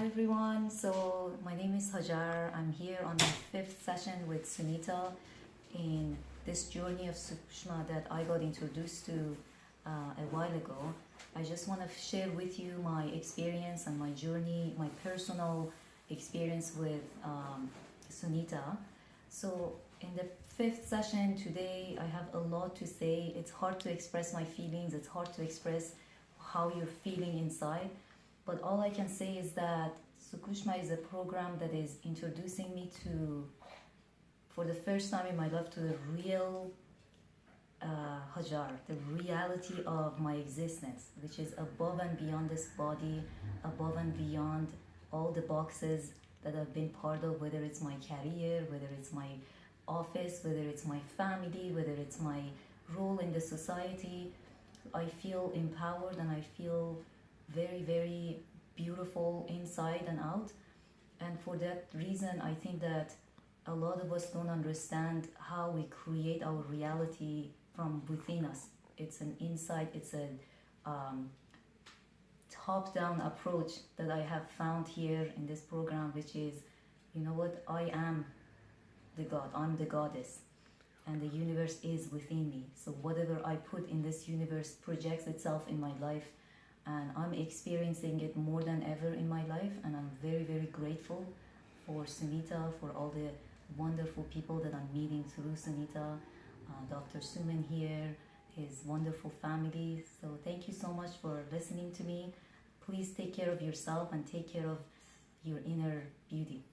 everyone. So my name is Hajar. I'm here on the fifth session with Sunita in this journey of Sookshma that I got introduced to a while ago. I just want to share with you my experience and my journey, my personal experience with Sunita. So in the fifth session today, I have a lot to say. It's hard to express my feelings. It's hard to express how you're feeling inside. But all I can say is that Sookshma is a program that is introducing me to, for the first time in my life, to the real Hajar, the reality of my existence, which is above and beyond this body, above and beyond all the boxes that I've been part of, whether it's my career, whether it's my office, whether it's my family, whether it's my role in the society. I feel empowered and I feel very, very beautiful inside and out. And for that reason, I think that a lot of us don't understand how we create our reality from within us. It's an insight, it's a top-down approach that I have found here in this program, which is, you know what, I am the God, I'm the goddess, and the universe is within me. So whatever I put in this universe projects itself in my life, and I'm experiencing it more than ever in my life, and I'm very, very grateful for Sunita, for all the wonderful people that I'm meeting through Sunita, Dr. Suman here, his wonderful family. So thank you so much for listening to me. Please take care of yourself and take care of your inner beauty.